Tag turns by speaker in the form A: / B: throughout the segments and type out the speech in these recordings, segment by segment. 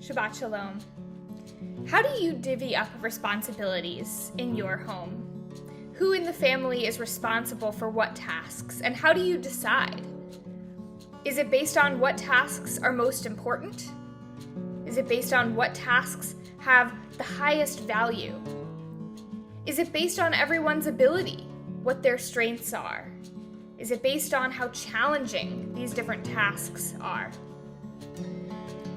A: Shabbat Shalom. How do you divvy up responsibilities in your home? Who in the family is responsible for what tasks, and how do you decide? Is it based on what tasks are most important? Is it based on what tasks have the highest value? Is it based on everyone's ability, what their strengths are? Is it based on how challenging these different tasks are?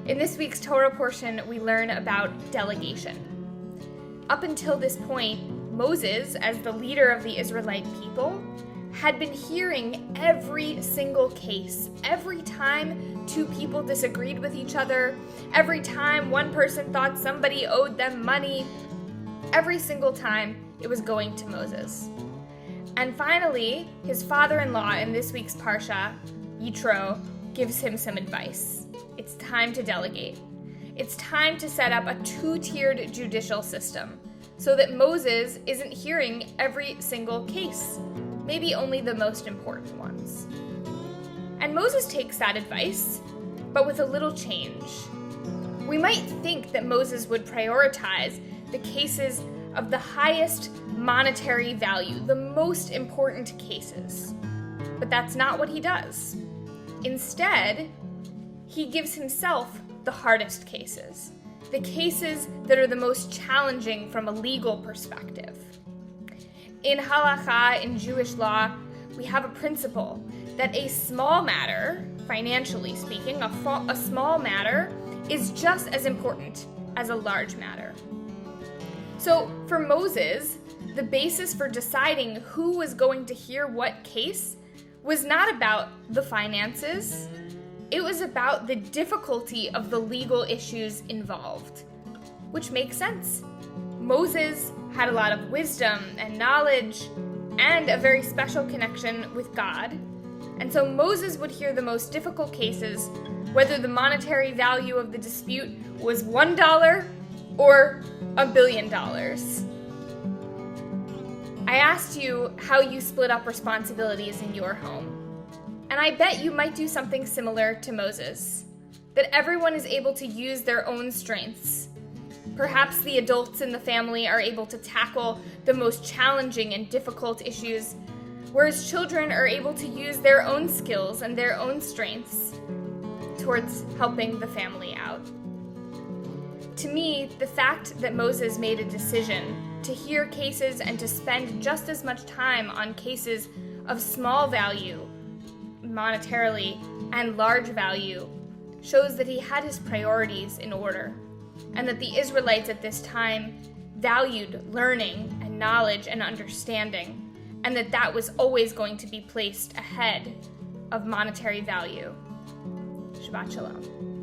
A: In this week's Torah portion, we learn about delegation. Up until this point, Moses, as the leader of the Israelite people, had been hearing every single case. Every time two people disagreed with each other, every time one person thought somebody owed them money, every single time it was going to Moses. And finally, his father-in-law in this week's Parsha, Yitro, gives him some advice. It's time to delegate. It's time to set up a two-tiered judicial system so that Moses isn't hearing every single case, maybe only the most important ones. And Moses takes that advice, but with a little change. We might think that Moses would prioritize the cases of the highest monetary value, the most important cases. But that's not what he does. Instead, he gives himself the hardest cases, the cases that are the most challenging from a legal perspective. In halakha, in Jewish law, we have a principle that a small matter, financially speaking, a small matter is just as important as a large matter. So for Moses, the basis for deciding who was going to hear what case was not about the finances. It was about the difficulty of the legal issues involved, which makes sense. Moses had a lot of wisdom and knowledge and a very special connection with God. And so Moses would hear the most difficult cases, whether the monetary value of the dispute was $1 or $1 billion. I asked you how you split up responsibilities in your home. And I bet you might do something similar to Moses, that everyone is able to use their own strengths. Perhaps the adults in the family are able to tackle the most challenging and difficult issues, whereas children are able to use their own skills and their own strengths towards helping the family out. To me, the fact that Moses made a decision to hear cases and to spend just as much time on cases of small value monetarily and large value shows that he had his priorities in order, and that the Israelites at this time valued learning and knowledge and understanding, and that was always going to be placed ahead of monetary value. Shabbat Shalom.